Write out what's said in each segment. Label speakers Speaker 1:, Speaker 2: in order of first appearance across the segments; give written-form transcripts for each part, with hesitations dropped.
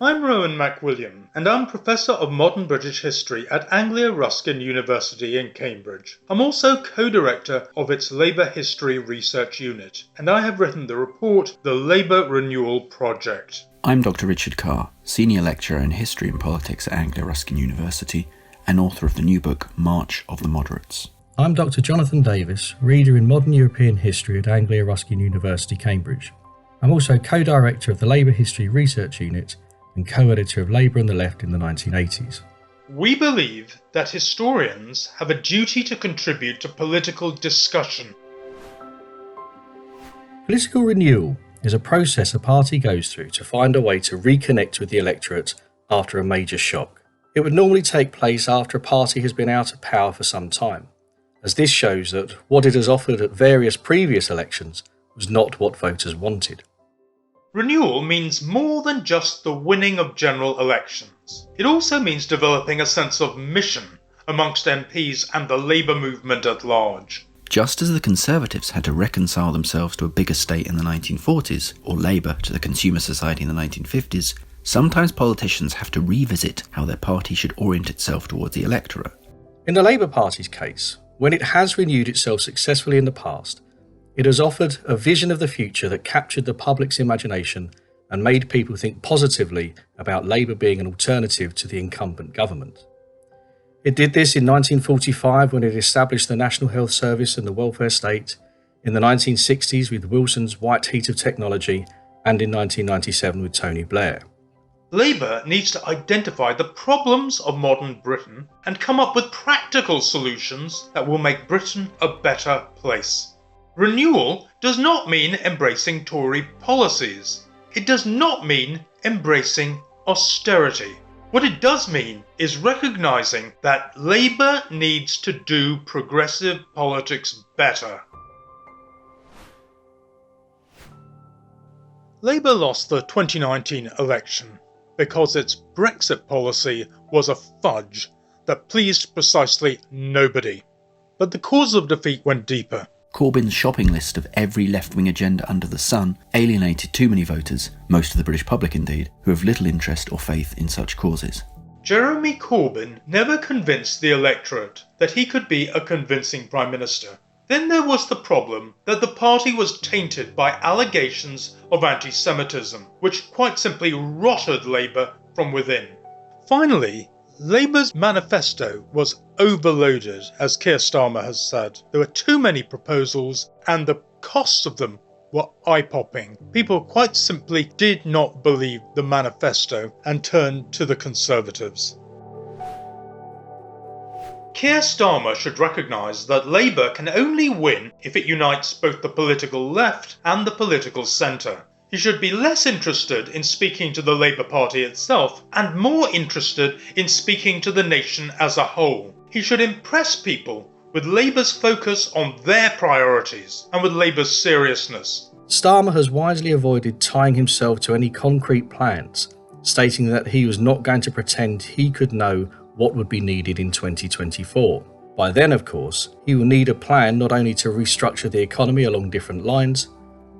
Speaker 1: I'm Rowan MacWilliam, and I'm Professor of Modern British History at Anglia Ruskin University in Cambridge. I'm also co-director of its Labour History Research Unit, and I have written the report, The Labour Renewal Project.
Speaker 2: I'm Dr. Richard Carr, Senior Lecturer in History and Politics at Anglia Ruskin University, and author of the new book, March of the Moderates.
Speaker 3: I'm Dr. Jonathan Davis, Reader in Modern European History at Anglia Ruskin University, Cambridge. I'm also co-director of the Labour History Research Unit and co-editor of Labour and the Left in the 1980s.
Speaker 1: We believe that historians have a duty to contribute to political discussion.
Speaker 3: Political renewal is a process a party goes through to find a way to reconnect with the electorate after a major shock. It would normally take place after a party has been out of power for some time, as this shows that what it has offered at various previous elections was not what voters wanted.
Speaker 1: Renewal means more than just the winning of general elections. It also means developing a sense of mission amongst MPs and the Labour movement at large.
Speaker 2: Just as the Conservatives had to reconcile themselves to a bigger state in the 1940s, or Labour to the consumer society in the 1950s, sometimes politicians have to revisit how their party should orient itself towards the electorate.
Speaker 3: In the Labour Party's case, when it has renewed itself successfully in the past, it has offered a vision of the future that captured the public's imagination and made people think positively about Labour being an alternative to the incumbent government. It did this in 1945 when it established the National Health Service and the welfare state, in the 1960s with Wilson's white heat of technology, and in 1997 with Tony Blair.
Speaker 1: Labour needs to identify the problems of modern Britain and come up with practical solutions that will make Britain a better place. Renewal does not mean embracing Tory policies. It does not mean embracing austerity. What it does mean is recognising that Labour needs to do progressive politics better. Labour lost the 2019 election because its Brexit policy was a fudge that pleased precisely nobody. But the cause of defeat went deeper.
Speaker 2: Corbyn's shopping list of every left-wing agenda under the sun alienated too many voters, most of the British public indeed, who have little interest or faith in such causes.
Speaker 1: Jeremy Corbyn never convinced the electorate that he could be a convincing Prime Minister. Then there was the problem that the party was tainted by allegations of anti-Semitism, which quite simply rotted Labour from within. Finally, Labour's manifesto was overloaded, as Keir Starmer has said. There were too many proposals and the costs of them were eye-popping. People quite simply did not believe the manifesto and turned to the Conservatives. Keir Starmer should recognise that Labour can only win if it unites both the political left and the political centre. He should be less interested in speaking to the Labour Party itself and more interested in speaking to the nation as a whole. He should impress people with Labour's focus on their priorities and with Labour's seriousness.
Speaker 3: Starmer has wisely avoided tying himself to any concrete plans, stating that he was not going to pretend he could know what would be needed in 2024. By then, of course, he will need a plan not only to restructure the economy along different lines,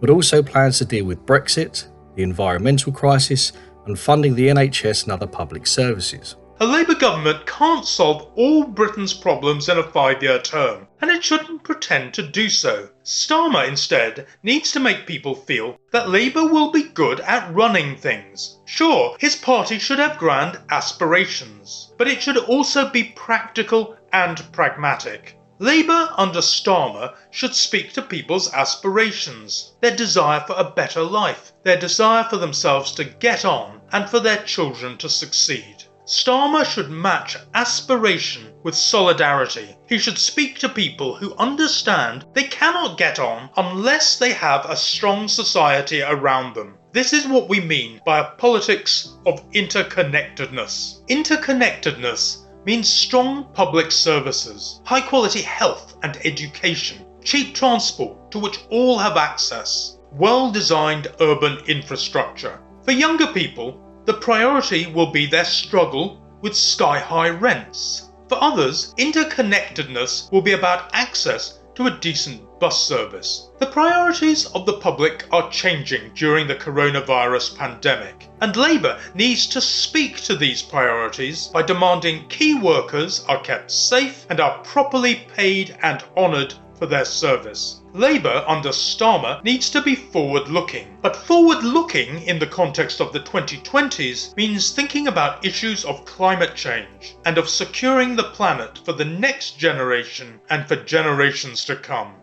Speaker 3: but also plans to deal with Brexit, the environmental crisis, and funding the NHS and other public services.
Speaker 1: A Labour government can't solve all Britain's problems in a 5-year term, and it shouldn't pretend to do so. Starmer instead needs to make people feel that Labour will be good at running things. Sure, his party should have grand aspirations, but it should also be practical and pragmatic. Labour under Starmer should speak to people's aspirations, their desire for a better life, their desire for themselves to get on and for their children to succeed. Starmer should match aspiration with solidarity. He should speak to people who understand they cannot get on unless they have a strong society around them. This is what we mean by a politics of interconnectedness. Interconnectedness means strong public services, high quality health and education, cheap transport to which all have access, well-designed urban infrastructure. For younger people, the priority will be their struggle with sky-high rents. For others, interconnectedness will be about access to a decent bus service. The priorities of the public are changing during the coronavirus pandemic, and Labour needs to speak to these priorities by demanding key workers are kept safe and are properly paid and honoured for their service. Labour under Starmer needs to be forward-looking, but forward-looking in the context of the 2020s means thinking about issues of climate change and of securing the planet for the next generation and for generations to come.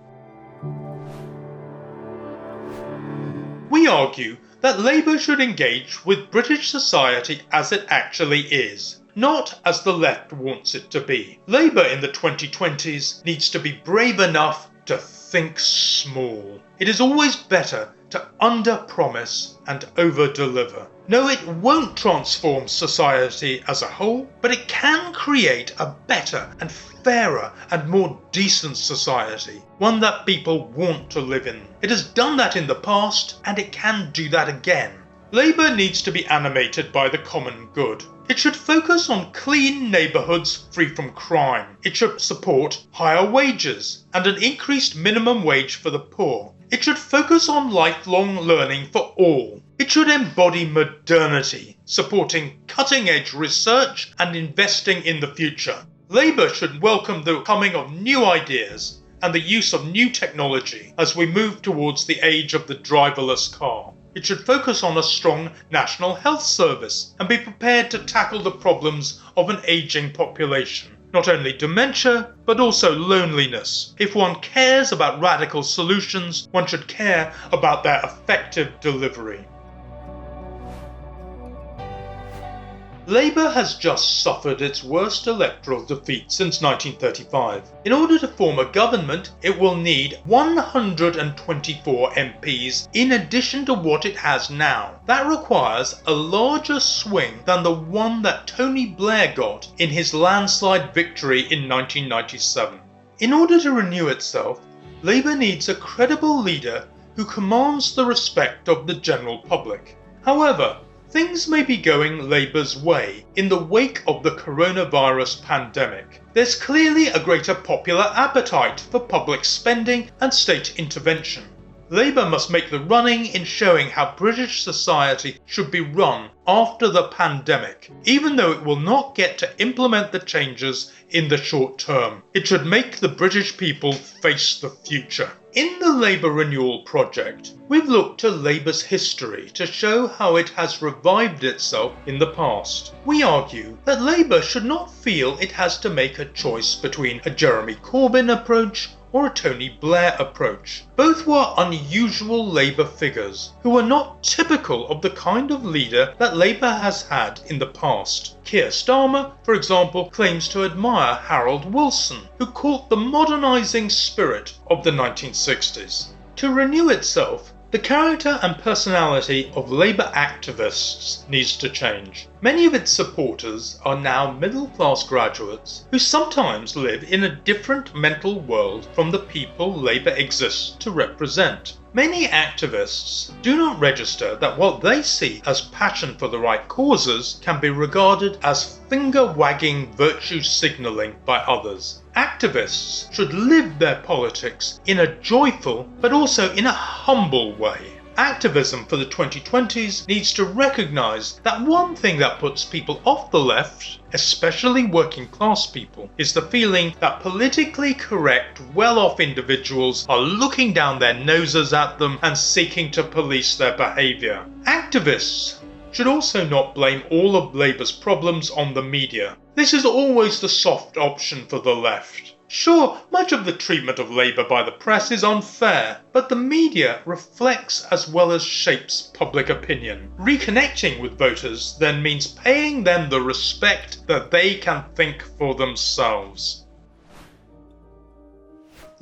Speaker 1: We argue that Labour should engage with British society as it actually is, not as the left wants it to be. Labour in the 2020s needs to be brave enough to think small. It is always better to under-promise and over-deliver. No, it won't transform society as a whole, but it can create a better and fairer and more decent society, one that people want to live in. It has done that in the past, and it can do that again. Labour needs to be animated by the common good. It should focus on clean neighbourhoods free from crime. It should support higher wages and an increased minimum wage for the poor. It should focus on lifelong learning for all. It should embody modernity, supporting cutting-edge research and investing in the future. Labour should welcome the coming of new ideas and the use of new technology as we move towards the age of the driverless car. It should focus on a strong national health service and be prepared to tackle the problems of an ageing population. Not only dementia, but also loneliness. If one cares about radical solutions, one should care about their effective delivery. Labour has just suffered its worst electoral defeat since 1935. In order to form a government, it will need 124 MPs in addition to what it has now. That requires a larger swing than the one that Tony Blair got in his landslide victory in 1997. In order to renew itself, Labour needs a credible leader who commands the respect of the general public. However, things may be going Labour's way in the wake of the coronavirus pandemic. There's clearly a greater popular appetite for public spending and state intervention. Labour must make the running in showing how British society should be run after the pandemic, even though it will not get to implement the changes in the short term. It should make the British people face the future. In the Labour Renewal project, we've looked to Labour's history to show how it has revived itself in the past. We argue that Labour should not feel it has to make a choice between a Jeremy Corbyn approach or a Tony Blair approach. Both were unusual Labour figures who were not typical of the kind of leader that Labour has had in the past. Keir Starmer, for example, claims to admire Harold Wilson, who caught the modernising spirit of the 1960s. To renew itself, the character and personality of Labour activists needs to change. Many of its supporters are now middle-class graduates who sometimes live in a different mental world from the people Labour exists to represent. Many activists do not register that what they see as passion for the right causes can be regarded as finger-wagging virtue signalling by others. Activists should live their politics in a joyful but also in a humble way. Activism for the 2020s needs to recognise that one thing that puts people off the left, especially working class people, is the feeling that politically correct, well-off individuals are looking down their noses at them and seeking to police their behaviour. Activists should also not blame all of Labour's problems on the media. This is always the soft option for the left. Sure, much of the treatment of Labour by the press is unfair, but the media reflects as well as shapes public opinion. Reconnecting with voters then means paying them the respect that they can think for themselves.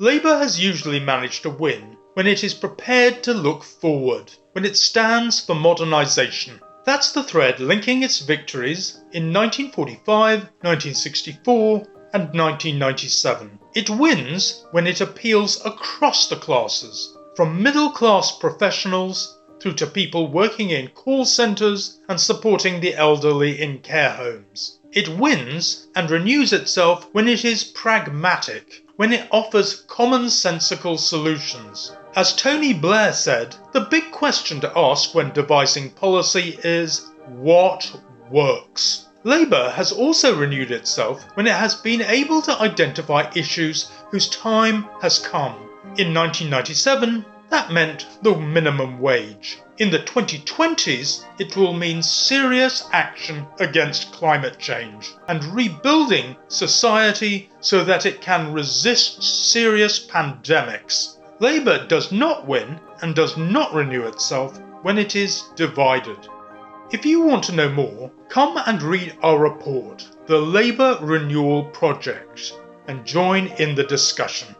Speaker 1: Labour has usually managed to win when it is prepared to look forward, when it stands for modernisation. That's the thread linking its victories in 1945, 1964, and 1997. It wins when it appeals across the classes, from middle-class professionals through to people working in call centres and supporting the elderly in care homes. It wins and renews itself when it is pragmatic, when it offers commonsensical solutions. As Tony Blair said, the big question to ask when devising policy is, what works? Labour has also renewed itself when it has been able to identify issues whose time has come. In 1997, that meant the minimum wage. In the 2020s, it will mean serious action against climate change and rebuilding society so that it can resist serious pandemics. Labour does not win and does not renew itself when it is divided. If you want to know more, come and read our report, The Labour Renewal Project, and join in the discussion.